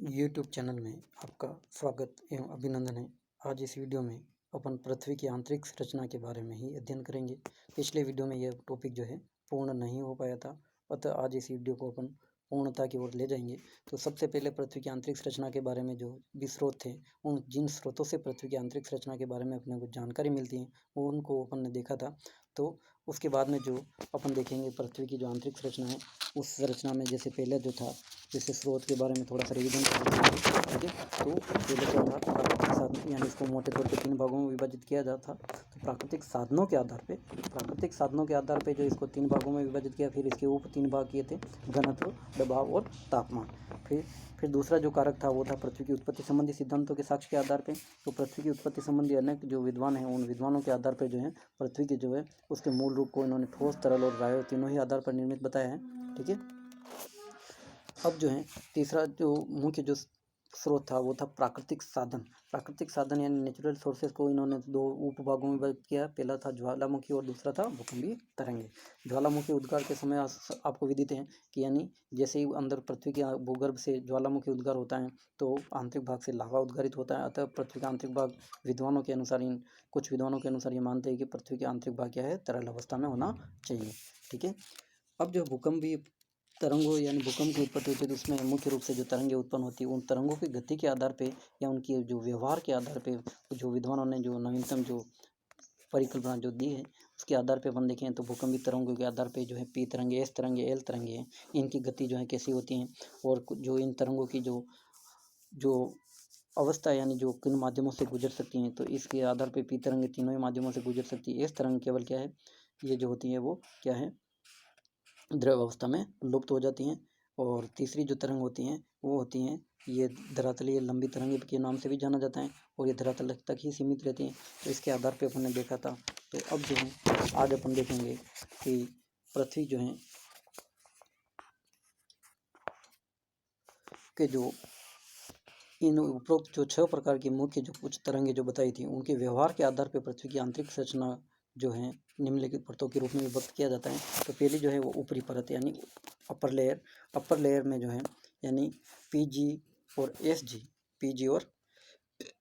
YouTube channel में आपका स्वागत एवं अभिनंदन है। आज इस वीडियो में अपन पृथ्वी की आंतरिक संरचना के बारे में ही अध्ययन करेंगे। पिछले वीडियो में यह टॉपिक जो है पूर्ण नहीं हो पाया था, अतः आज इस वीडियो को अपन पूर्णता की ओर ले जाएंगे। तो सबसे पहले पृथ्वी की आंतरिक संरचना के बारे में जो भी स्रोत थे, उन जिन स्रोतों से पृथ्वी की आंतरिक संरचना के बारे में अपने को जानकारी मिलती है वो उनको अपन ने देखा था। तो उसके बाद में जो अपन देखेंगे पृथ्वी की जो आंतरिक संरचना है, उस संरचना में जैसे पहले जो था, जैसे स्रोत के बारे में थोड़ा सा रिवीजन कर लेंगे। ठीक है, तो पहले क्या था, प्राकृतिक साधन, यानी इसको मोटे तौर पे 3 भागों में विभाजित किया जाता। तो प्राकृतिक साधनों के आधार पे जो इसको 3 भागों में विभाजित किया, फिर इसके उप 3 भाग किए थे, घनत्व, दबाव और तापमान। फिर दूसरा जो कारक था वो था पृथ्वी की उत्पत्ति संबंधी सिद्धांतों के साक्ष्य के आधार पे। तो पृथ्वी की उत्पत्ति संबंधी अनेक जो विद्वान हैं, उन विद्वानों के आधार पर जो है पृथ्वी के जो है उसके मूल रूप को इन्होंने ठोस, तरल और वायु तीनों ही आधार पर निर्मित बताया है। ठीक है, अब जो है तीसरा जो मुख्य जो स्रोत था वो था प्राकृतिक साधन यानी नेचुरल सोर्सेज को इन्होंने 2 उपभागों में विभाजित किया। पहला था ज्वालामुखी और दूसरा था भूकंपीय तरंगे। ज्वालामुखी उद्गार के समय आपको विदित है कि यानी जैसे ही अंदर पृथ्वी के भूगर्भ से ज्वालामुखी उद्गार होता है तो आंतरिक भाग से लावा उद्गारित होता है। अतः पृथ्वी का आंतरिक भाग कुछ विद्वानों के अनुसार ये मानते हैं कि पृथ्वी के आंतरिक भाग क्या है, तरल अवस्था में होना चाहिए। ठीक है, अब जो भूकंपीय तरंगों यानी भूकंप की उत्पत्ति होती है, तो उसमें मुख्य रूप से जो तरंगें उत्पन्न होती है, उन तरंगों की गति के आधार पे या उनके जो व्यवहार के आधार पे जो विद्वानों ने जो नवीनतम जो परिकल्पना जो दी है, उसके आधार पे अपन देखें तो भूकंपी तरंगों के आधार पे जो है पी तरंगे, एस तरंगे, एल तरंगे हैं, इनकी गति जो है कैसी होती है और जो इन तरंगों की जो अवस्था यानी जो किन माध्यमों से गुजर सकती हैं, तो इसके आधार पे पी तरंगे तीनों ही माध्यमों से गुजर सकती है। एस तरंग केवल क्या है, ये जो होती है वो क्या है, द्रव अवस्था में लुप्त हो जाती हैं। और तीसरी जो तरंग होती हैं वो होती हैं ये धरातलीय लंबी तरंग के नाम से भी जाना जाता है और ये धरातल तक ही सीमित रहती हैं। तो इसके आधार पे अपन ने देखा था। तो अब जो है आज अपन देखेंगे कि पृथ्वी जो है के जो इन उपरोक्त जो 6 प्रकार की मुख्य जो कुछ तरंगे जो बताई थी, उनके व्यवहार के आधार पर पृथ्वी की आंतरिक संरचना जो है निम्नलिखित परतों के रूप में विभक्त किया जाता है। तो पहली जो है वो ऊपरी परत यानी अपर लेयर में जो है यानी पीजी और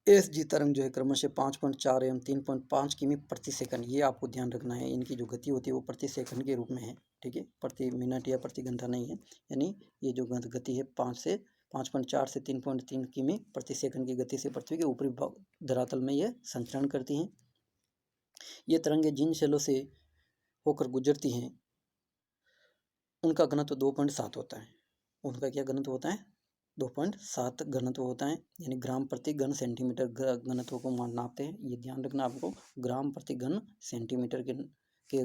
एसजी तरंग जो है क्रमशः 5.4 एवं 3.5 किमी प्रति सेकंड, ये आपको ध्यान रखना है। इनकी जो गति होती है वो प्रति सेकंड के रूप में है। ठीक है, प्रति मिनट या प्रति घंटा नहीं है। यानी ये जो गति है 5.4 से 3.3 किमी प्रति सेकंड की गति से पृथ्वी के ऊपरी धरातल में ये संचरण करती हैं। ये तरंगे जिन शैलों से होकर गुजरती हैं उनका घनत्व 2.7 होता है। उनका क्या घनत्व होता है, 2.7 घनत्व होता है, यानी ग्राम प्रति घन सेंटीमीटर घनत्व को नापते हैं। ये ध्यान रखना आपको, ग्राम प्रति घन सेंटीमीटर के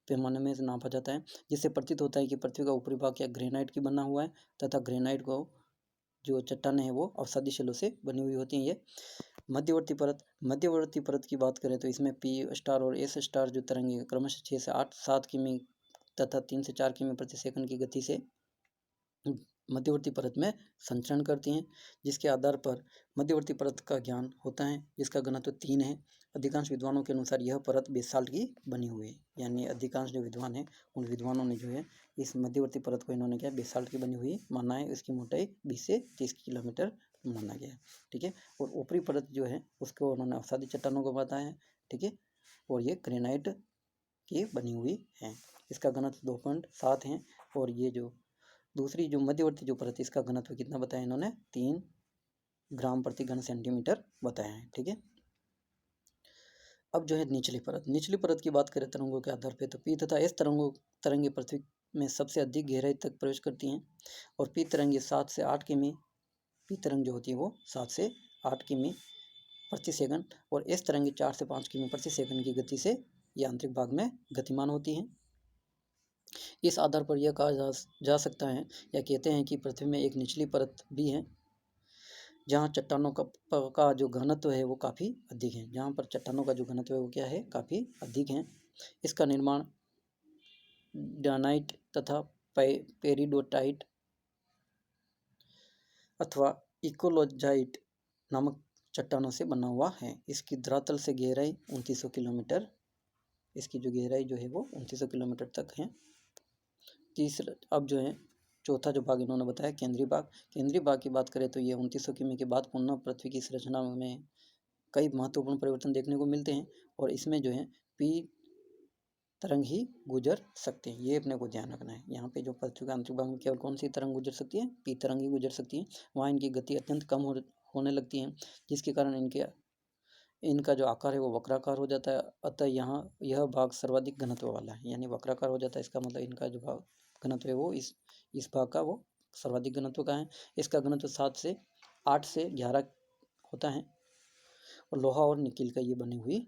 पैमाने में नापा जाता है। जिससे प्रतीत होता है कि पृथ्वी का ऊपरी भाग क्या ग्रेनाइट की बना हुआ है तथा ग्रेनाइट को जो चट्टानें हैं वो अवसादी शिलों से बनी हुई होती हैं। ये मध्यवर्ती परत की बात करें तो इसमें पी स्टार और एस स्टार जो तरंगे क्रमशः 6 से 7 किमी तथा 3 से 4 किमी प्रति सेकंड की गति से मध्यवर्ती परत में संचरण करती हैं, जिसके आधार पर मध्यवर्ती परत का ज्ञान होता है, जिसका घनत्व 3 है। अधिकांश विद्वानों के अनुसार यह परत बेसाल्ट की बनी हुई है, यानी अधिकांश जो विद्वान हैं उन विद्वानों ने जो है इस मध्यवर्ती परत को इन्होंने क्या बेसाल्ट की बनी हुई माना है। इसकी मोटाई 20 से 30 किलोमीटर माना गया है। ठीक है, और ऊपरी परत जो है उसको उन्होंने अवसादी चट्टानों को बताया है। ठीक है, और ये ग्रेनाइट की बनी हुई है। इसका घनत्व 2.7 है। और ये जो दूसरी जो मध्यवर्ती जो परत, इसका घनत्व कितना बताया इन्होंने, 3 ग्राम प्रति घन सेंटीमीटर बताया है। ठीक है, अब जो है निचली परत की बात करें तरंगों के आधार पे, तो पी तथा एस तरंगे पृथ्वी में सबसे अधिक गहराई तक प्रवेश करती हैं। और पी तरंगे 7 से 8 किमी, पी तरंग जो होती है वो 7 से 8 किमी प्रति सेकंड और एस तरंगे 4 से 5 किमी प्रति सेकंड की गति से ये आंतरिक भाग में गतिमान होती हैं। इस आधार पर यह कहा जा सकता है या कहते हैं कि पृथ्वी में एक निचली परत भी है जहाँ चट्टानों का जो घनत्व है वो काफ़ी अधिक है। जहाँ पर चट्टानों का जो घनत्व है वो क्या है, काफ़ी अधिक है। इसका निर्माण डायनाइट तथा पेरिडोटाइट अथवा इकोलोजाइट नामक चट्टानों से बना हुआ है। इसकी धरातल से गहराई 2900 किलोमीटर, इसकी जो गहराई जो है वो 2900 किलोमीटर तक है। अब जो है चौथा जो भाग इन्होंने बताया केंद्रीय भाग। केंद्रीय भाग की बात करें तो ये 2900 किमी के बाद पुनः पृथ्वी की संरचना में कई महत्वपूर्ण परिवर्तन देखने को मिलते हैं और इसमें जो है पी तरंग ही गुजर सकते हैं, ये अपने को ध्यान रखना है। यहाँ पे जो पृथ्वी का आंतरिक भाग में केवल कौन सी तरंग गुजर सकती है, पी तरंग ही गुजर सकती है। वहाँ इनकी गति अत्यंत कम होने लगती है, जिसके कारण इनका जो आकार है वो वक्राकार हो जाता है। अतः यहाँ यह भाग सर्वाधिक घनत्व वाला है, यानी वक्राकार हो जाता है। इसका मतलब इनका जो भाग घनत्व है वो इस भाग का वो सर्वाधिक घनत्व का है। इसका घनत्व 8 से 11 होता है और लोहा और निकिल का ये बनी हुई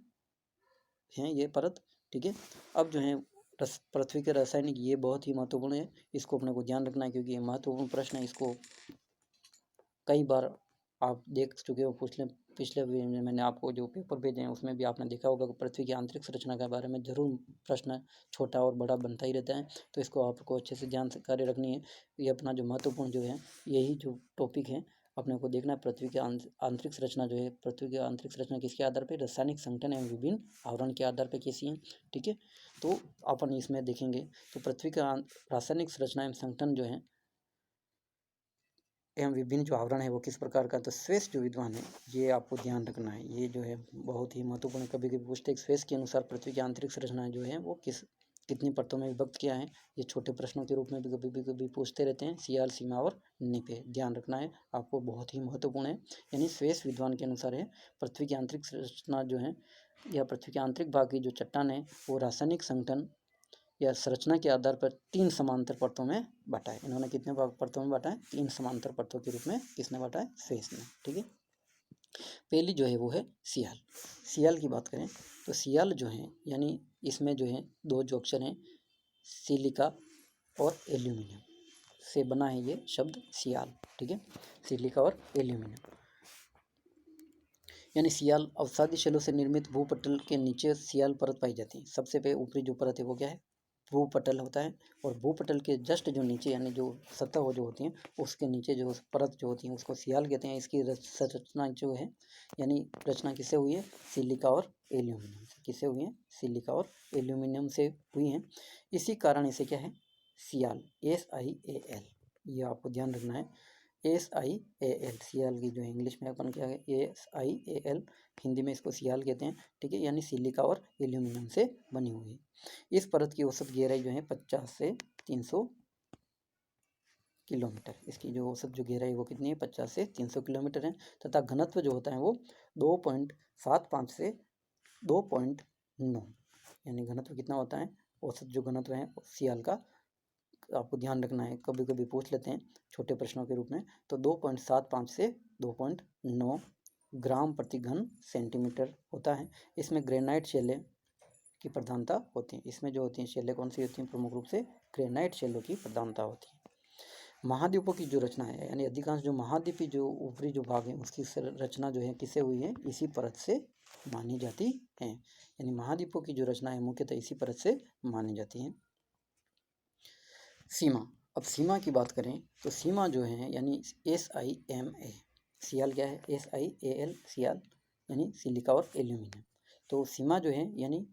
है ये परत, ठीक है। अब जो है पृथ्वी के रासायनिक, ये बहुत ही महत्वपूर्ण है, इसको अपने को ध्यान रखना है क्योंकि ये महत्वपूर्ण प्रश्न है। इसको कई बार आप देख चुके हो, पिछले में मैंने आपको जो पेपर भेजे हैं उसमें भी आपने देखा होगा कि पृथ्वी की आंतरिक संरचना के बारे में जरूर प्रश्न छोटा और बड़ा बनता ही रहता है। तो इसको आपको अच्छे से जानकारी रखनी है। ये अपना जो महत्वपूर्ण जो है यही जो टॉपिक है अपने को देखना है। पृथ्वी की आंतरिक संरचना जो है, पृथ्वी की आंतरिक संरचना किसके आधार पर, रासायनिक संगठन एवं विभिन्न आवरण के आधार पर कैसी है, ठीक है। तो अपन इसमें देखेंगे तो पृथ्वी का रासायनिक संरचना एवं संगठन जो है एवं विभिन्न जो आवरण है वो किस प्रकार का, तो स्वेस जो विद्वान है ये आपको ध्यान रखना है। ये जो है बहुत ही महत्वपूर्ण, कभी कभी पूछते हैं स्वेस के अनुसार पृथ्वी की आंतरिक संरचना जो है वो कितनी परतों में विभक्त किया है। ये छोटे प्रश्नों के रूप में भी कभी पूछते रहते हैं। सियाल, सीमा और निपे ध्यान रखना है आपको, बहुत ही महत्वपूर्ण है। यानी स्वेस विद्वान के अनुसार है पृथ्वी की आंतरिक संरचना जो है या पृथ्वी के आंतरिक भाग की जो चट्टान है वो रासायनिक संगठन या संरचना के आधार पर 3 समांतर परतों में बांटा है। इन्होंने कितने परतों में बांटा है, 3 समांतर परतों के रूप में किसने बांटा है, स्वेस ने, ठीक है। पहली जो है वो है सियाल। सियाल की बात करें तो सियाल जो है यानी इसमें जो है 2 जो अक्षर हैं सिलिका और एल्यूमिनियम से बना है ये शब्द सियाल, ठीक है। सिलिका और एल्यूमिनियम यानी सियाल अवसादी शैलों से निर्मित भूपटल के नीचे सियाल परत पाई जाती है। सबसे पहले ऊपरी जो परत है वो क्या है, भूपटल होता है। और भूपटल के जस्ट जो नीचे यानी जो सतह जो होती है उसके नीचे जो परत जो होती है उसको सियाल कहते हैं। इसकी संरचना जो है यानी रचना किससे हुई है, सिलिका और एल्यूमिनियम से। किससे हुई है, सिलिका और एल्यूमिनियम से हुई है। इसी कारण इसे क्या है, सियाल, SIAL, ये आपको ध्यान रखना है। SIAL, सियाल की जो इंग्लिश में अपन क्या है, SIAL, हिंदी में इसको सियाल कहते हैं, ठीक है। यानी सिलिका और एल्यूमिनियम से बनी हुई है। इस परत की औसत गहराई जो है 50 से 300 किलोमीटर। इसकी जो औसत जो गहराई वो कितनी है, 50 से 300 किलोमीटर है। तथा घनत्व जो होता है वो 2.75 से 2.9, यानी घनत्व कितना होता है, औसत जो घनत्व है सियाल का आपको ध्यान रखना है, कभी कभी पूछ लेते हैं छोटे प्रश्नों के रूप में। तो 2.75 से 2.9 ग्राम प्रति घन सेंटीमीटर होता है। इसमें ग्रेनाइट शैलें की प्रधानता होती है। इसमें जो होती हैं शैलें कौन सी होती हैं, प्रमुख रूप से ग्रेनाइट शैलों की प्रधानता होती है। महाद्वीपों की जो रचना है यानी अधिकांश जो महाद्वीपी जो ऊपरी जो भाग है उसकी रचना जो है किससे हुई है, इसी परत से मानी जाती है। यानी महाद्वीपों की जो रचना है मुख्यतः इसी परत से मानी जाती है। सीमा, अब सीमा की बात करें तो सीमा जो है यानी SIMA, सियाल क्या है, SIAL, सियाल यानी सिलिका और एल्यूमिनियम। तो सीमा जो है यानी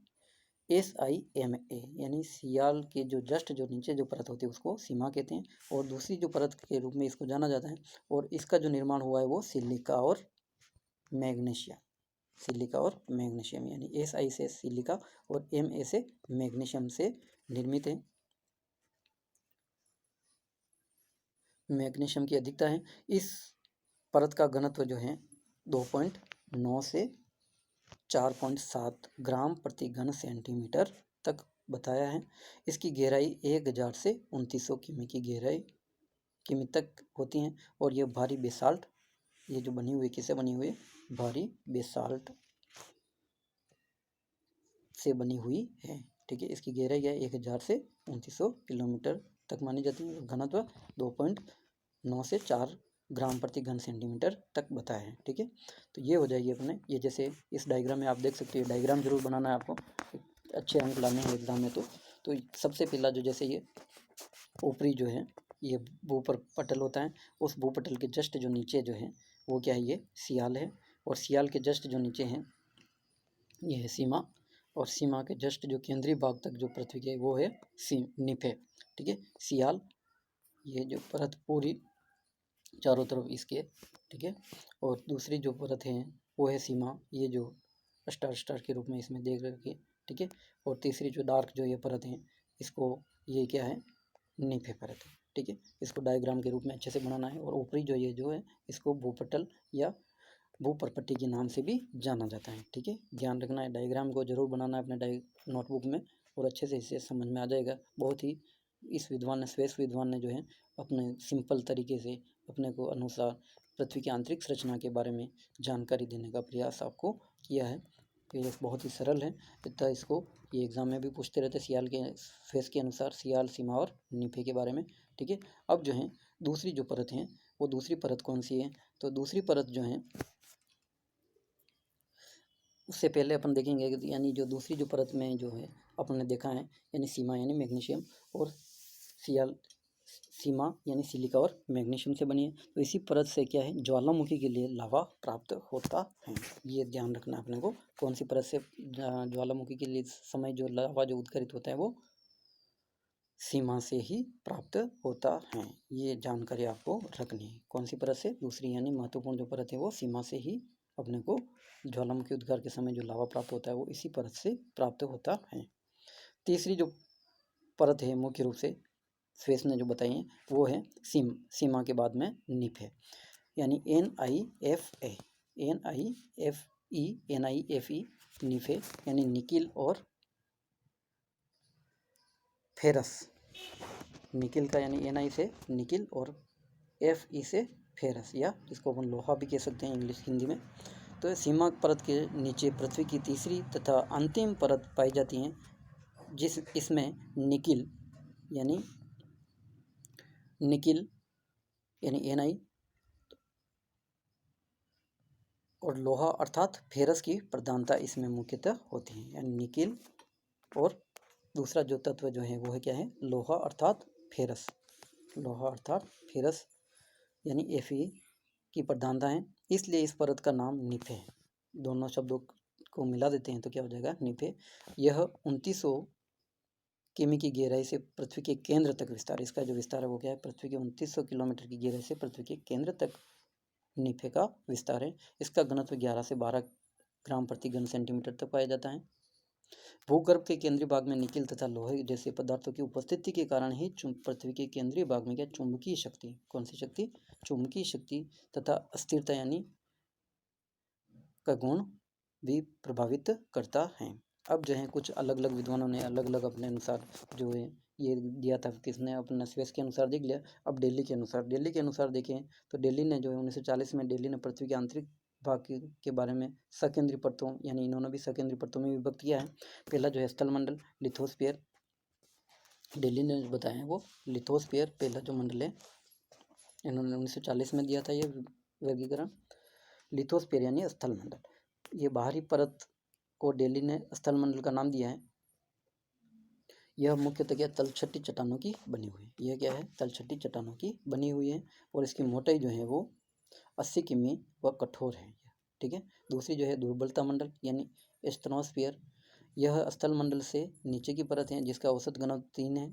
SIMA यानी सियाल के जो जस्ट जो नीचे जो परत होती है उसको सीमा कहते हैं और दूसरी जो परत के रूप में इसको जाना जाता है। और इसका जो निर्माण हुआ है वो सिलिका और मैग्नीशियम, सिलिका और मैग्नीशियम यानी SI से सिलिका और MA से मैग्नीशियम से निर्मित है। मैग्नीशियम की अधिकता है। इस परत का घनत्व जो है 2.9 से 4.7 ग्राम प्रति घन सेंटीमीटर तक बताया है। इसकी गहराई 1000 से 2900 किमी की गहराई किमी तक होती हैं। और ये भारी बेसाल्ट, ये जो बनी हुई किससे बनी हुई है, भारी बेसाल्ट से बनी हुई है, ठीक है। इसकी गहराई है 1000 से 2900 किलोमीटर तक मानी जाती है। घनत्व 2.9 से 4 ग्राम प्रति घन सेंटीमीटर तक बताया है, ठीक है। तो ये हो जाएगी अपने, ये जैसे इस डायग्राम में आप देख सकते हो, डायग्राम जरूर बनाना है आपको, अच्छे अंक लाने हैं एग्जाम में। तो सबसे पहला जो जैसे ये ऊपरी जो है ये भूपटल होता है, उस भूपटल के जस्ट जो नीचे जो है वो क्या है, ये सियाल है। और सियाल के जस्ट जो नीचे है ये है सीमा। और सीमा के जस्ट जो केंद्रीय भाग तक जो पृथ्वी के वो है निप है, ठीक है। सियाल ये जो परत पूरी चारों तरफ इसके, ठीक है। और दूसरी जो परत है वो है सीमा, ये जो स्टार स्टार के रूप में इसमें देख रखी है, ठीक है। और तीसरी जो डार्क जो ये परत है, इसको ये क्या है, नीफे परत है, ठीक है। इसको डायग्राम के रूप में अच्छे से बनाना है। और ऊपरी जो ये जो है इसको भूपटल या भूपरपट्टी के नाम से भी जाना जाता है, ठीक है। ध्यान रखना है, डायग्राम को जरूर बनाना है अपने नोटबुक में, और अच्छे से इसे समझ में आ जाएगा। बहुत ही इस विद्वान ने, श्वेत विद्वान ने जो है अपने सिंपल तरीके से अपने को अनुसार पृथ्वी की आंतरिक संरचना के बारे में जानकारी देने का प्रयास आपको किया है। तो ये बहुत ही सरल है, इतना इसको ये एग्जाम में भी पूछते रहते सियाल के फेस के अनुसार, सियाल, सीमा और नीफे के बारे में, ठीक है। अब जो है दूसरी जो परत है वो दूसरी परत कौन सी है, तो दूसरी परत जो है उससे पहले अपन देखेंगे कि यानी जो दूसरी जो परत में जो है अपन ने देखा है यानी सीमा यानी मैग्नीशियम, और सियाल सीमा यानी सिलिका और मैग्नीशियम से बनी है। तो इसी परत से क्या है, ज्वालामुखी के लिए लावा प्राप्त होता है। ये ध्यान रखना अपने को, कौन सी परत से ज्वालामुखी के लिए समय जो लावा जो उद्गरित होता है वो सीमा से ही प्राप्त होता है। ये जानकारी आपको रखनी है, कौन सी परत से, दूसरी यानी महत्वपूर्ण जो परत है वो सीमा से ही अपने को ज्वालामुखी उद्गार के समय जो लावा प्राप्त होता है वो इसी परत से प्राप्त होता है। तीसरी जो परत है मुख्य रूप से श्वेत ने जो बताई है वो है सीमा के बाद में नीफे यानी NiFe, NiFe नीफे यानी निकिल और फेरस। निकिल का यानी Na से निकिल और Fe से फेरस, या इसको अपन लोहा भी कह सकते हैं इंग्लिश हिंदी में। तो सीमा परत के नीचे पृथ्वी की तीसरी तथा अंतिम परत पाई जाती है, इसमें निकिल यानी Na और लोहा अर्थात फेरस की प्रधानता इसमें मुख्यतः होती है। यानी निकिल और दूसरा जो तत्व जो है वो है क्या है, लोहा अर्थात फेरस। लोहा अर्थात फेरस यानी Fe की प्रधानता है, इसलिए इस परत का नाम नीफे है। दोनों शब्दों को मिला देते हैं तो क्या हो जाएगा, नीफे। यह 2900 किमी की गहराई से पृथ्वी के केंद्र तक विस्तार, इसका जो विस्तार है वो क्या है, पृथ्वी के 2900 किलोमीटर की गहराई से पृथ्वी के केंद्र तक नीफे का विस्तार है। इसका घनत्व 11 से 12 ग्राम प्रति घन सेंटीमीटर तक पाया जाता है। भूगर्भ के केंद्रीय भाग में निकिल तथा लोहे जैसे पदार्थों की उपस्थिति के कारण ही पृथ्वी के केंद्रीय भाग में क्या, चुंबकीय शक्ति, कौन सी शक्ति, चुंबकीय शक्ति तथा अस्थिरता यानी का गुण भी प्रभावित करता है। अब जो है कुछ अलग अलग विद्वानों ने अलग अलग अपने अनुसार जो है ये दिया था, किसने अपने स्वेस के अनुसार देख लिया। अब दिल्ली के अनुसार देखें तो दिल्ली ने जो है 1940 में दिल्ली ने पृथ्वी के आंतरिक भाग के बारे में सकेंद्रीय परतों यानी इन्होंने भी सकेंद्रीय परतों में विभक्त किया है। पहला जो है स्थलमंडल लिथोस्फीयर, दिल्ली ने जो बताया है वो लिथोस्फीयर पहला जो मंडल है, इन्होंने 1940 में दिया था ये वर्गीकरण। लिथोस्फीयर यानी स्थलमंडल, ये बाहरी परत को दिल्ली ने स्थलमंडल का नाम दिया है। यह मुख्यतः क्या, तलछटी चट्टानों की बनी हुई है। यह क्या है, तलछटी चट्टानों की बनी हुई है, और इसकी मोटाई जो है वो 80 किमी व कठोर है, ठीक है। दूसरी जो है दुर्बलता मंडल यानी एस्ट्रोस्फीयर, यह स्थल मंडल से नीचे की परत है जिसका औसत घनत्व 3 है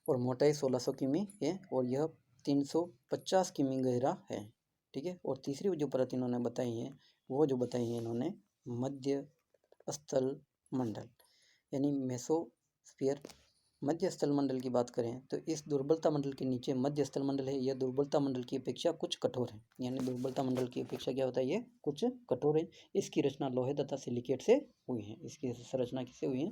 और मोटाई 1600 किमी है, और यह 350 किमी गहरा है, ठीक है। और तीसरी जो परत इन्होंने बताई है वो जो बताई है इन्होंने मध्य स्थल मंडल यानी मेसोस्फीयर। मध्य स्थल मंडल की बात करें तो इस दुर्बलता मंडल के नीचे मध्य स्थल मंडल है। यह दुर्बलता मंडल की अपेक्षा कुछ कठोर है, यानी दुर्बलता मंडल की अपेक्षा क्या होता है, ये कुछ कठोर है। इसकी रचना लोहे तथा सिलिकेट से हुई है। इसकी संरचना किससे हुई है,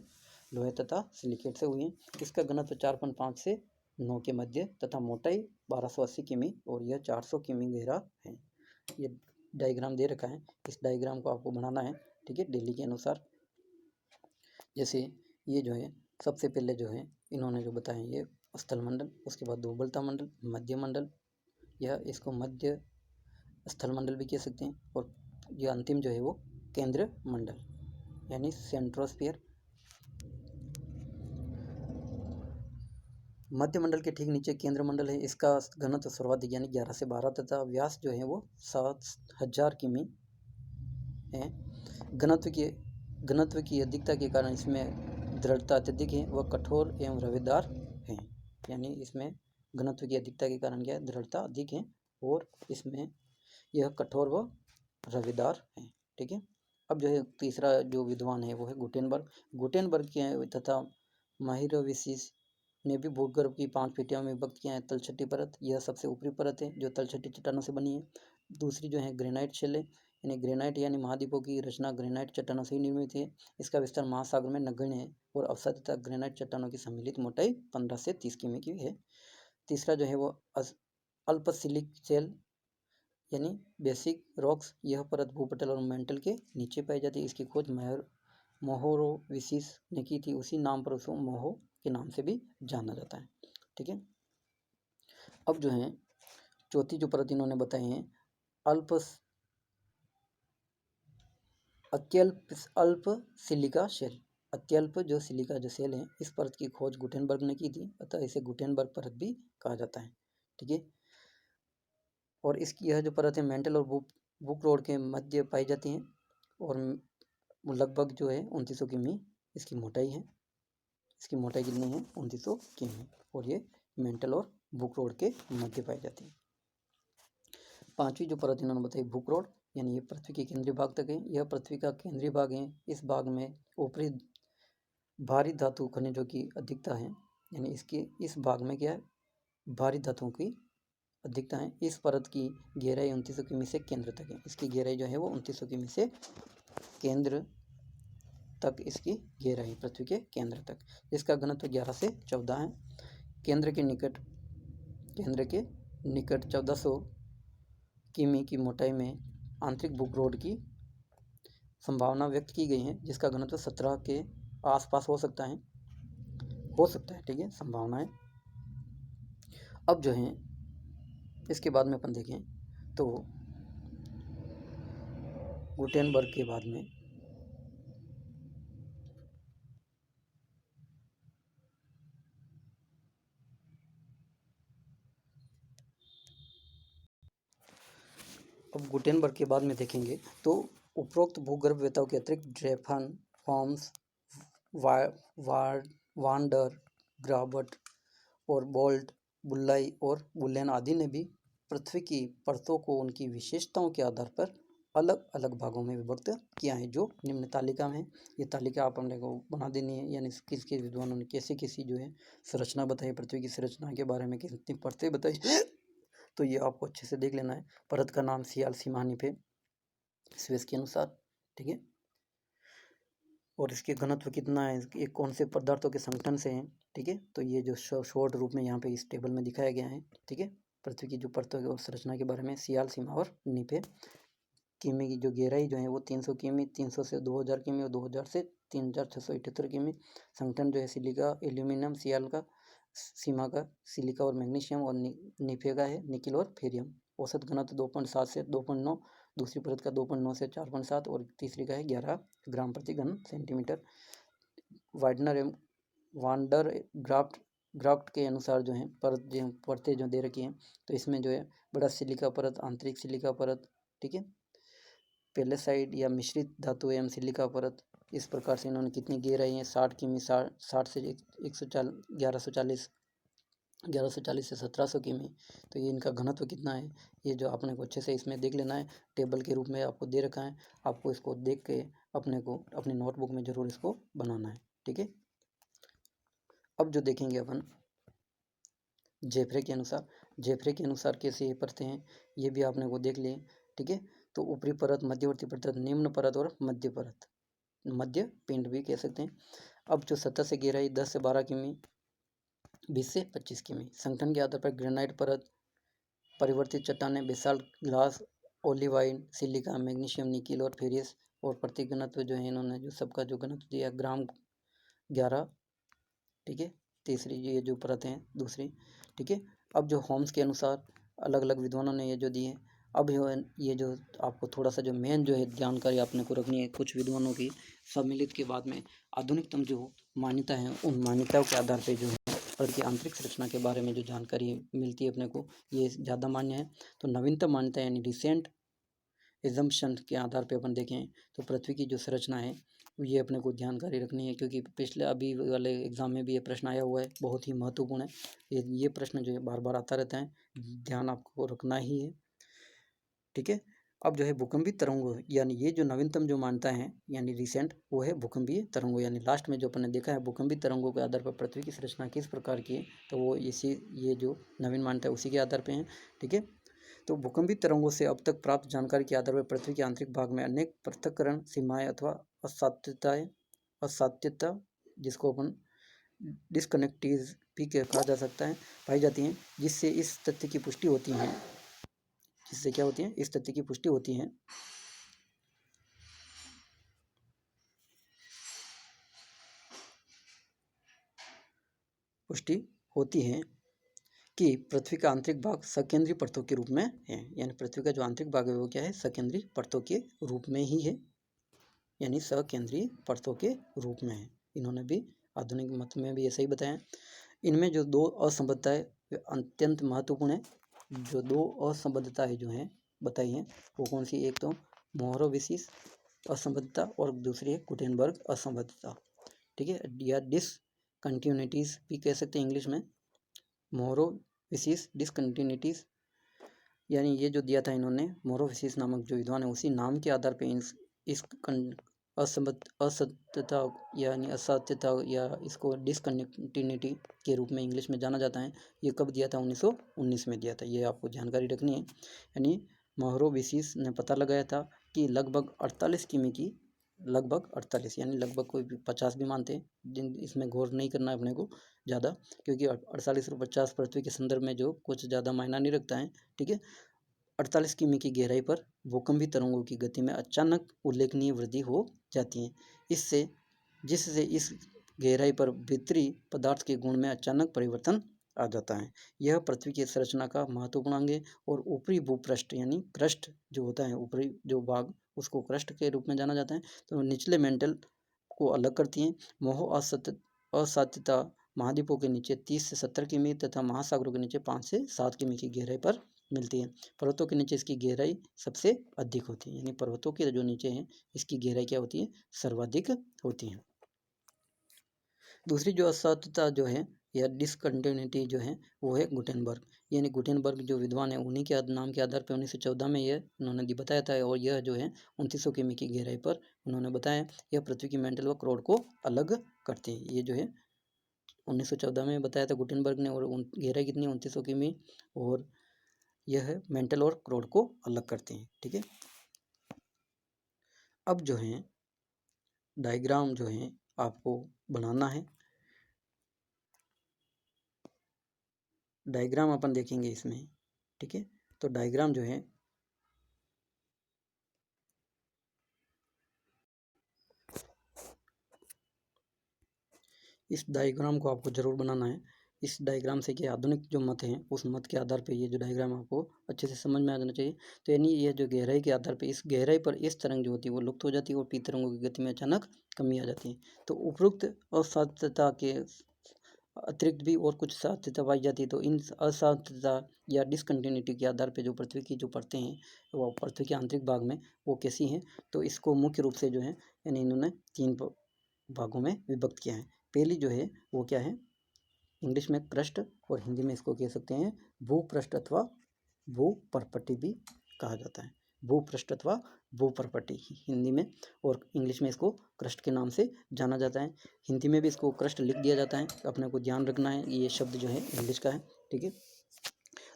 लोहे तथा सिलिकेट से हुई है। इसका घनत्व 4.5 से 9 के मध्य तथा मोटाई 1280 किमी और यह 400 किमी गहरा है। ये डायग्राम दे रखा है, इस डायग्राम को आपको बनाना है, ठीक है, दिल्ली के अनुसार। जैसे ये जो है सबसे पहले जो है इन्होंने जो बताया ये स्थल मंडल, उसके बाद दुर्बलता मंडल, मध्य मंडल, यह इसको मध्य स्थल मंडल भी कह सकते हैं, और ये अंतिम जो है वो केंद्र मंडल यानी सेंट्रोस्फीयर। मध्य मंडल के ठीक नीचे केंद्र मंडल है। इसका घनत्व सर्वाधिक यानी 11 से 12 तथा व्यास जो है वो 7000 किमी है। घनत्व की अधिकता के कारण इसमें दृढ़ता अत्यधिक है, वह कठोर एवं रवेदार है, यानी इसमें घनत्व की अधिकता के कारण क्या है, दृढ़ता अधिक है और इसमें यह कठोर व रवेदार है। ठीक है। अब जो है तीसरा जो विद्वान है वो है गुटेनबर्ग। गुटेनबर्ग के तथा माहिरोविसिस ने भी भूगर्भ की 5 पेटियों में विभक्त किया है। तलछटी परत, यह सबसे ऊपरी परत है जो तलछटी चट्टानों से बनी है। दूसरी जो है ग्रेनाइट शेल है, यानी ग्रेनाइट यानी महाद्वीपों की रचना ग्रेनाइट चट्टानों से ही निर्मित है। इसका विस्तार महासागर में नगण्य है और अवसाद तथा ग्रेनाइट चट्टानों की सम्मिलित मोटाई 15 से 30 किमी की है। तीसरा जो है वो अल्पसिलिक शेल यानी बेसिक रॉक्स, यह परत भूपटल और मेंटल के नीचे पाई जाती है। इसकी खोज मोहोरोविसिस ने की थी, उसी नाम पर उसको मोहो के नाम से भी जाना जाता है। ठीक है। अब जो है चौथी जो परत इन्होंने बताई है अत्यल्प सिलिका शेल। अत्यल्प जो सिलिका जो सेल है, इस परत की खोज गुटेनबर्ग ने की थी, अतः इसे गुटेनबर्ग परत भी कहा जाता है। ठीक है। और इसकी यह जो परत है मेंटल और बुकरोड के मध्य पाई जाती है और लगभग जो है 2900 किमी इसकी मोटाई है। इसकी मोटाई कितनी है, 2900 किमी, और ये मेंटल और बुकरोड के मध्य पाई जाती है। पांचवी जो परत इन्होंने बताई बुकरोड, यानी ये पृथ्वी के केंद्रीय भाग तक है। यह पृथ्वी का केंद्रीय भाग है। इस भाग में ऊपरी भारी धातु खनिजों की अधिकता है, यानी इसके इस भाग में क्या है, भारी धातुओं की अधिकता है। इस परत की गहराई 2900 किमी से केंद्र तक है। इसकी गहराई जो है वो 2900 किमी से केंद्र तक इसकी गहराई पृथ्वी के केंद्र तक। इसका घनत्व 11 से 14 है। केंद्र के निकट 1400 किमी की मोटाई में आंतरिक बुकरोड की संभावना व्यक्त की गई है, जिसका घनत्व 17 के आसपास हो सकता है। ठीक है, संभावना है। अब जो है इसके बाद में अपन देखें तो गुटेनबर्ग के बाद में देखेंगे तो उपरोक्त भूगर्भवेताओं के अतिरिक्त ड्रेफन, फॉर्म्स, वांडर, ग्राबट और बोल्ट, बुल्लाई और बुलेन आदि ने भी पृथ्वी की परतों को उनकी विशेषताओं के आधार पर अलग अलग भागों में विभक्त किया है, जो निम्न तालिका में। ये तालिका आप अपने को बना देनी है, यानी किसके विद्वानों ने कैसी कैसी जो है संरचना बताई, पृथ्वी की संरचना के बारे में कितनी परतें बताई, तो ये आपको अच्छे से देख लेना है। परत का नाम सियाल सीमानी पे स्वेस के अनुसार। ठीक है। और इसके घनत्व कितना है, ये कौन से पदार्थों के संगठन से हैं। ठीक है। तो ये जो शॉर्ट रूप में यहाँ पे इस टेबल में दिखाया गया है। ठीक है। पृथ्वी की जो परतों और संरचना के बारे में सियाल, सीमा और नीपे। किमी की जो गहराई जो है वो 300 किमी, 300 से 2000 किमी और 2000 से 3678 किमी। संगठन जो है सिलिका, एल्यूमिनियम, सियाल का, सीमा का सिलिका और मैग्नीशियम, और नीफे का है निकिल और फेरियम। औसत घनत्व 2.7 से 2.9, दूसरी परत का 2.9 से 4.7 और तीसरी का है 11 ग्राम प्रति घन सेंटीमीटर। वाइडनर एवं वांडर ग्राफ्ट के अनुसार जो है परतें जो दे रखी हैं, तो इसमें जो है बड़ा सिलिका परत, आंतरिक सिलिका परत, ठीक है, पेलेसाइड या मिश्रित धातु एवं सिलिका परत। इस प्रकार से इन्होंने कितनी गहराई है, 60 किमी, 60 से 1140 से 1700 किमी। तो ये इनका घनत्व कितना है, ये जो आपने को अच्छे से इसमें देख लेना है। टेबल के रूप में आपको दे रखा है, आपको इसको देख के अपने को अपनी नोटबुक में ज़रूर इसको बनाना है। ठीक है। अब जो देखेंगे अपन जेफ्रे के अनुसार कैसे ये परतें हैं, ये भी आपने को देख लिए। ठीक है। तो ऊपरी परत, मध्यवर्ती परत, निम्न परत और मध्य परत, मध्य पिंड भी कह सकते हैं। अब जो सतह से गहराई 10 से 12 किमी, 20 से 25 किमी। संगठन के आधार पर ग्रेनाइट परत, परिवर्तित चट्टानें, basalt, glass, olivine, silica, magnesium, nickel और फेरियस। और प्रति घनत्व जो है इन्होंने जो सबका जो घनत्व दिया ग्राम 11। ठीक है। तीसरी ये जो परत है दूसरी। ठीक है। अब जो होम्स के अनुसार अलग अलग विद्वानों ने ये जो दिए। अब ये जो आपको थोड़ा सा जो मेन जो है जानकारी आपने को रखनी है, कुछ विद्वानों की सम्मिलित के बाद में आधुनिकतम जो मान्यता है, उन मान्यताओं के आधार पे जो है परत की आंतरिक संरचना के बारे में जो जानकारी मिलती है अपने को, ये ज़्यादा मान्य है। तो नवीनतम मान्यता यानी रिसेंट एजम्पशन के आधार पे अपन देखें तो पृथ्वी की जो संरचना है ये अपने को जानकारी रखनी है, क्योंकि पिछले अभी वाले एग्ज़ाम में भी ये प्रश्न आया हुआ है, बहुत ही महत्वपूर्ण है। ये प्रश्न जो है बार बार आता रहता है, ध्यान आपको रखना ही है, ठीक है। अब जो है भूकंपीय तरंगों, यानी ये जो नवीनतम जो मान्यता है यानी रिसेंट, वो है भूकंपीय तरंगों, यानी लास्ट में जो अपन ने देखा है भूकंपीय तरंगों के आधार पर पृथ्वी की संरचना किस प्रकार की है, तो वो ये जो नवीन मान्यता है उसी के आधार पर है, ठीक है। तो भूकंपीय तरंगों से अब तक प्राप्त जानकारी के आधार पर पृथ्वी के आंतरिक भाग में अनेक पृथक्करण सीमाएं अथवा असात्यता, जिसको अपन डिस्कनेक्टिविटी भी कहा जा सकता है, पाई जाती हैं, जिससे इस तथ्य की पुष्टि होती है, जिससे क्या होती है, इस तथ्य की पुष्टि होती है कि पृथ्वी का आंतरिक भाग सकेंद्रीय परतों के रूप में है, यानी पृथ्वी का जो आंतरिक भाग है वो क्या है, सकेंद्रीय परतों के रूप में ही है, यानी सकेंद्रीय परतों के रूप में है। इन्होंने भी आधुनिक मत में भी ऐसा ही बताया। इनमें जो दो असंबद्धताएं अत्यंत महत्वपूर्ण है, जो दो असंबद्धताएं जो हैं बताई हैं वो कौन सी, एक तो मोहरोविसिस असंबद्धता और दूसरी है गुटेनबर्ग असंबद्धता, ठीक है, या डिसकंटिन्यूटीज भी कह सकते हैं इंग्लिश में, मोहरोविसिस डिसकंटिन्यूटीज, यानी ये जो दिया था इन्होंने, मोहरोविसिस नामक जो विद्वान है उसी नाम के आधार पर इस असत्यता यानी असाध्यता या इसको डिसकंटिन्यूटी के रूप में इंग्लिश में जाना जाता है। ये कब दिया था, 1919 में दिया था, ये आपको जानकारी रखनी है। यानी मोहरोविसिस ने पता लगाया था कि लगभग 48 किमी की, लगभग 48 यानी लगभग कोई 50 भी मानते हैं, जिन इसमें गौर नहीं करना है अपने को ज़्यादा, क्योंकि 48 और 50 पृथ्वी के संदर्भ में जो कुछ ज़्यादा मायना नहीं रखता है, ठीक है। 48 किमी की गहराई पर भूकंपीय तरंगों की गति में अचानक उल्लेखनीय वृद्धि हो जाती है, जिससे इस गहराई पर भीतरी पदार्थ के गुण में अचानक परिवर्तन आ जाता है। यह पृथ्वी की संरचना का महत्वपूर्ण अंग है और ऊपरी भूपृष्ठ यानी क्रस्ट जो होता है, ऊपरी जो भाग, उसको क्रस्ट के रूप में जाना जाता है। तो निचले मेंटल को अलग करती हैं। मोह असाध्यता महाद्वीपों के नीचे 30 से 70 किमी तथा महासागरों के नीचे 5 से 7 किमी की गहराई पर मिलती है। पर्वतों के नीचे इसकी गहराई सबसे अधिक होती है, यानी पर्वतों के जो नीचे हैं इसकी गहराई क्या होती है, सर्वाधिक होती है। दूसरी जो असाध्यता जो है या डिसकंटिन्यूटी जो है वो है गुटेनबर्ग, यानी गुटेनबर्ग जो विद्वान है उन्हीं के नाम के आधार पर 1914 में यह उन्होंने बताया था, और यह जो है 2900 किमी की गहराई पर उन्होंने बताया, यह पृथ्वी की मेंटल व क्रोड को अलग करते हैं। ये जो है 1914 में बताया था गुटेनबर्ग ने, और गहराई कितनी, 2900 किमी, और यह मेंटल और क्रोड को अलग करते हैं, ठीक है। अब जो है डायग्राम जो है आपको बनाना है, डायग्राम अपन देखेंगे इसमें, ठीक है। तो डायग्राम जो है इस डायग्राम को आपको जरूर बनाना है। इस डायग्राम से कि आधुनिक जो मत हैं उस मत के आधार पे ये जो डायग्राम आपको अच्छे से समझ में आ जाना चाहिए। तो यानी ये जो गहराई के आधार पे, इस गहराई पर इस तरंग जो होती है वो लुप्त हो जाती है और पी तरंगों की गति में अचानक कमी आ जाती है। तो उपरोक्त असाध्यता के अतिरिक्त भी और कुछ साध्यता पाई जाती है। तो इन असाध्यता या डिसकंटिन्यूटी के आधार पे जो पृथ्वी की जो परतें हैं वो पृथ्वी के आंतरिक भाग में वो कैसी हैं, तो इसको मुख्य रूप से जो है यानी इन्होंने 3 भागों में विभक्त किया है। पहली जो है वो क्या है, इंग्लिश में क्रस्ट और हिंदी में इसको कह सकते हैं भूपृष्ठ अथवा भूपर्पट्टी भी कहा जाता है। भूपृष्ठ अथवा भूपर्पट्टी हिंदी में, और इंग्लिश में इसको क्रस्ट के नाम से जाना जाता है। हिंदी में भी इसको क्रस्ट लिख दिया जाता है, तो अपने को ध्यान रखना है, ये शब्द जो है इंग्लिश का है, ठीक है।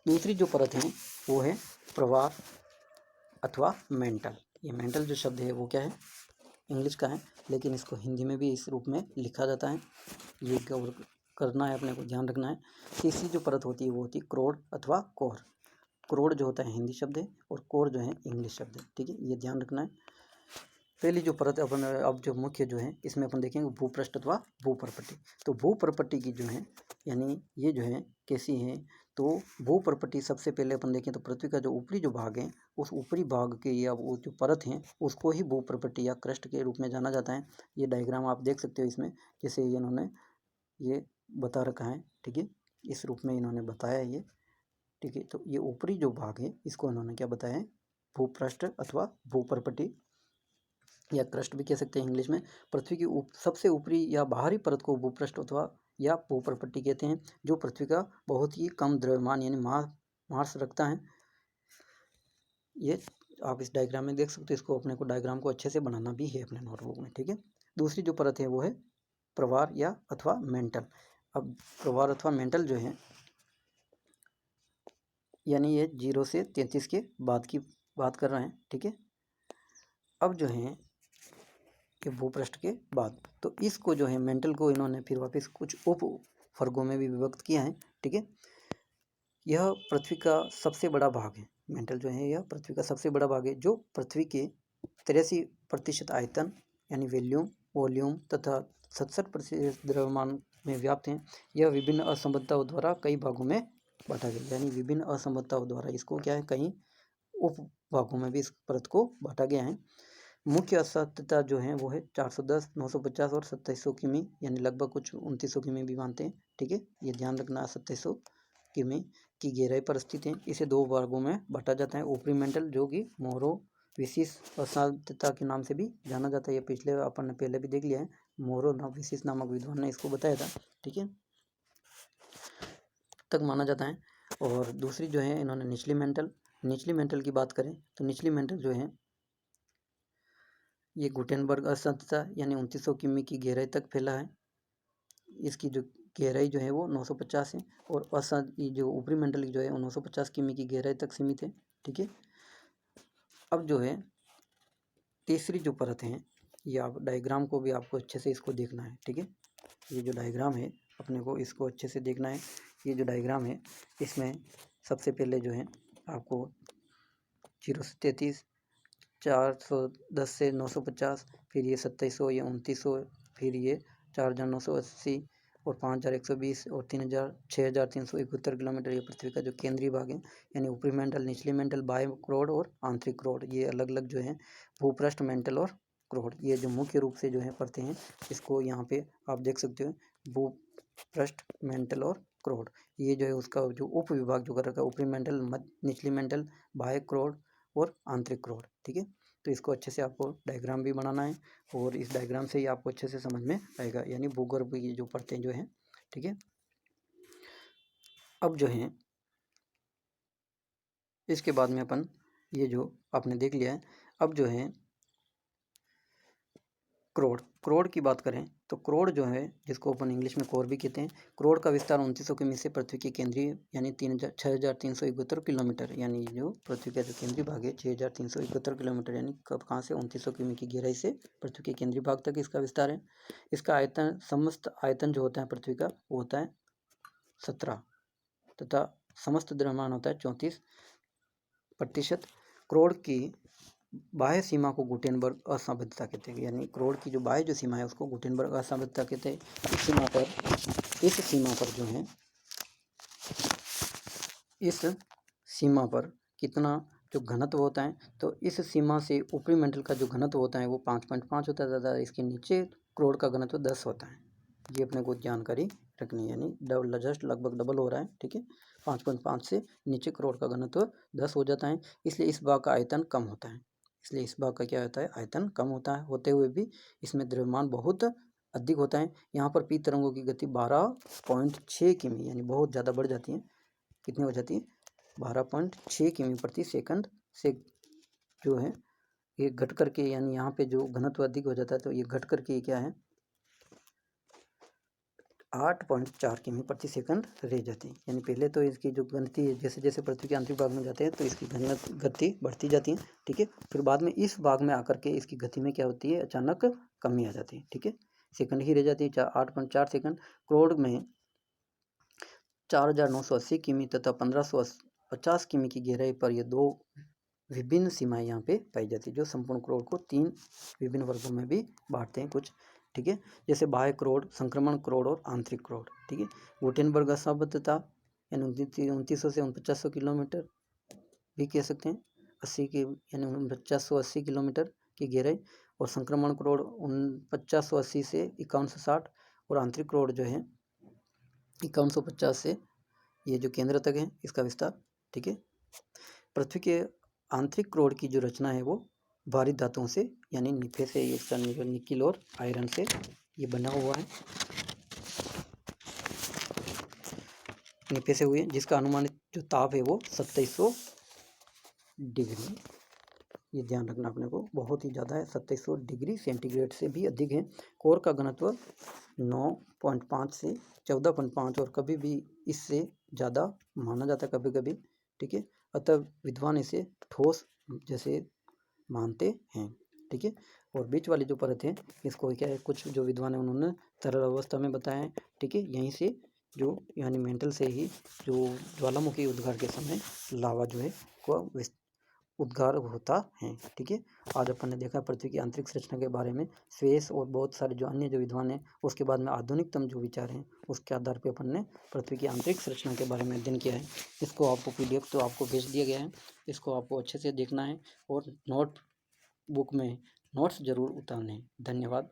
दूसरी जो परत है वो है प्रवाह अथवा मेंटल। ये मेंटल जो शब्द है वो क्या है, इंग्लिश का है, लेकिन इसको हिंदी में भी इस रूप में लिखा जाता है, ये गौर करना है, अपने को ध्यान रखना है। तीसरी जो परत होती है वो होती है क्रोड अथवा कोर। क्रोड जो होता है हिंदी शब्द है और कोर जो है इंग्लिश शब्द है, ठीक है, ये ध्यान रखना है। पहली जो परत अपन अब जो मुख्य जो है इसमें अपन देखेंगे भूपृष्ठ अथवा भूपर्पट्टी। तो भूपर्पट्टी की जो है यानी ये जो है कैसी है, तो भूपर्पट्टी सबसे पहले अपन देखें तो पृथ्वी का जो ऊपरी जो भाग है उस ऊपरी भाग के या वो जो परत है उसको ही भूपर्पट्टी या क्रस्ट के रूप में जाना जाता है। ये डायग्राम आप देख सकते हो इसमें, जैसे इन्होंने ये बता रखा है, ठीक है, इस रूप में इन्होंने बताया है ये, ठीक है। तो ये ऊपरी जो भाग है इसको इन्होंने क्या बताया है, भूपृष्ठ अथवा भूपर्पट्टी। या क्रस्ट भी कह सकते हैं इंग्लिश में। पृथ्वी की सबसे ऊपरी या बाहरी परत को भूपृष्ठ अथवा या भूपर्पट्टी कहते हैं, जो पृथ्वी का बहुत ही कम द्रव्यमान यानी मास रखता है। ये आप इस डायग्राम में देख सकते हो। इसको अपने को डायग्राम को अच्छे से बनाना भी है अपने नोटबुक में, ठीक है। दूसरी जो परत है वो है प्रवार या अथवा मेंटल। अब प्रवार अथवा मेंटल जो है यानी ये 0 से 33 के बाद की बात कर रहे हैं, ठीक है। अब जो है कि भूपृष्ठ के बाद, तो इसको जो है मेंटल को इन्होंने फिर वापस कुछ उप वर्गों में भी विभक्त किया है, ठीक है। यह पृथ्वी का सबसे बड़ा भाग है। मेंटल जो है यह पृथ्वी का सबसे बड़ा भाग है, जो पृथ्वी के 83% आयतन यानी वॉल्यूम तथा 67% द्रव्यमान में व्याप्त हैं। यह विभिन्न असंबद्धताओं द्वारा कई भागों में बांटा गया, यानी विभिन्न असंबद्धताओं द्वारा इसको क्या है, कई उप भागों में भी इस परत को बांटा गया है। मुख्य असंबद्धता जो है वो है 410, 950 और 2700 किमी, यानी लगभग कुछ 2900 किमी भी मानते हैं, ठीक है। ये ध्यान रखना, 2700 किमी की गहराई पर स्थित है। इसे 2 भागों में बांटा जाता है। ऊपरी मेंटल जो कि मोरो विशेष असाध्यता के नाम से भी जाना जाता है। ये पिछले अपन ने पहले भी देख लिया है, मोरो विशेष नामक विद्वान ने इसको बताया था, ठीक है, तक माना जाता है। और दूसरी जो है इन्होंने निचली मेंटल की बात करें तो निचली मेंटल जो है ये गुटेनबर्ग असाध्यता यानी 2900 किमी की गहराई तक फैला है। इसकी जो गहराई जो है वो 950 है, और जो ऊपरी मेंटल की जो है 950 किमी की गहराई तक सीमित है, ठीक है। अब जो है तीसरी जो परत है, ये आप डायग्राम को भी आपको अच्छे से इसको देखना है, ठीक है। ये जो डायग्राम है अपने को इसको अच्छे से देखना है। ये जो डायग्राम है इसमें सबसे पहले जो है आपको 0 से 33, 410 से 950, फिर ये 2700, ये 2900, फिर ये 4980 और 5120 और 6371 किलोमीटर। ये पृथ्वी का जो केंद्रीय भाग है, यानी ऊपरी मेंटल, निचली मेंटल, बाह्य क्रोड और आंतरिक क्रोड, ये अलग अलग जो है भूपृष्ठ, मेंटल और क्रोड, ये जो मुख्य रूप से जो है पढ़ते हैं। इसको यहाँ पे आप देख सकते हो, भूपृष्ठ, मेंटल और क्रोड। ये जो है उसका जो उप विभाग जो कर रखा है, ऊपरी मेंटल, निचली मेंटल, बाह्य क्रोड और आंतरिक क्रोड, ठीक है। तो इसको अच्छे से आपको डायग्राम भी बनाना है, और इस डायग्राम से ही आपको अच्छे से समझ में आएगा, यानी भूगर्भ की जो परतें जो हैं, ठीक है। अब जो है इसके बाद में अपन ये जो आपने देख लिया है, अब जो है क्रोड की बात करें तो क्रोड जो है, जिसको अपन इंग्लिश में कोर भी कहते हैं, क्रोड का विस्तार 2900 किमी से पृथ्वी के केंद्रीय यानी 6371 किलोमीटर, यानी जो पृथ्वी का जो केंद्रीय भाग है 6371 किलोमीटर, यानी कब कहाँ से 2900 किमी की गहराई से पृथ्वी के केंद्रीय भाग तक इसका विस्तार है। इसका आयतन, समस्त आयतन जो होता है पृथ्वी का वो होता है 17, तथा समस्त द्रव्यमान होता है 34%। क्रोड की बाह्य सीमा को गुटेनबर्ग असंबद्धता कहते हैं, यानी क्रोड की जो बाह्य जो सीमा है उसको गुटेनबर्ग असंबद्धता कहते हैं। इस सीमा पर कितना जो घनत्व होता है, तो इस सीमा से ऊपरी मेंटल का जो घनत्व होता है वो 5.5 होता है, ज़्यादा इसके नीचे क्रोड का घनत्व 10 होता है। ये अपने को जानकारी रखनी है, यानी जस्ट लगभग डबल हो रहा है, ठीक है। 5.5 से नीचे क्रोड का घनत्व 10 हो जाता है, इसलिए इस भाग का आयतन कम होता है। इसलिए इस भाग का क्या होता है, आयतन कम होता है, होते हुए भी इसमें द्रव्यमान बहुत अधिक होता है। यहाँ पर पी तरंगों की गति 12.6 किमी यानी बहुत ज़्यादा बढ़ जाती है। कितनी हो जाती है, 12.6 किमी प्रति सेकंड से जो है ये घट करके, यानी यहाँ पे जो घनत्व अधिक हो जाता है तो ये घट करके क्या है 8.4 किमी प्रति सेकंड रह जाती है। यानी पहले तो इसकी जो गति है, जैसे जैसे पृथ्वी के आंतरिक भाग में जाते हैं तो इसकी गति बढ़ती जाती है, ठीक है। फिर बाद में इस भाग में आकर के इसकी गति में क्या होती है, अचानक कमी आ जाती है, ठीक है। सेकंड ही रह जाती है 8.4 सेकंड। क्रोड में 4980 किमी तथा 1550 किमी की गहराई पर ये 2 विभिन्न सीमाएं यहाँ पे पाई जाती है, जो संपूर्ण क्रोड को 3 विभिन्न वर्गों में भी बांटते हैं कुछ, ठीक है। जैसे बाह्य क्रोड, संक्रमण क्रोड और आंतरिक क्रोड, ठीक है। गुटेनबर्ग असंबद्धता यानी 2900 से 4900 किलोमीटर भी कह सकते हैं, 80 की यानी 4980 किलोमीटर की गहराई, और संक्रमण क्रोड 4980 से 5160, और आंतरिक क्रोड जो है 5150 से ये जो केंद्र तक है इसका विस्तार, ठीक है। पृथ्वी के आंतरिक क्रोड की जो रचना है वो भारी धातुओं से यानी निफे से, इसका निकिल और आयरन से ये बना हुआ है, निफे से हुए, जिसका अनुमानित जो ताप है वो 2700 डिग्री। ये ध्यान रखना अपने को, बहुत ही ज़्यादा है, 2700 डिग्री सेंटीग्रेड से भी अधिक है। कोर का घनत्व 9.5 से 14.5 और कभी भी इससे ज़्यादा माना जाता है कभी कभी, ठीक है। अतः विद्वान इसे ठोस जैसे मानते हैं, ठीक है। और बीच वाली जो परत है इसको क्या है, कुछ जो विद्वान है उन्होंने तरल अवस्था में बताया है, ठीक है। यहीं से जो यानी मेंटल से ही जो ज्वालामुखी उद्गार के समय लावा जो है वो उद्गार होता है, ठीक है। आज अपन ने देखा पृथ्वी की आंतरिक संरचना के बारे में, स्वेस और बहुत सारे जो अन्य जो विद्वान हैं, उसके बाद में आधुनिकतम जो विचार हैं उसके आधार पर अपन ने पृथ्वी की आंतरिक संरचना के बारे में अध्ययन किया है। इसको आपको PDF तो आपको भेज दिया गया है, इसको आपको अच्छे से देखना है और नोट बुक में नोट्स जरूर उतारने हैं। धन्यवाद।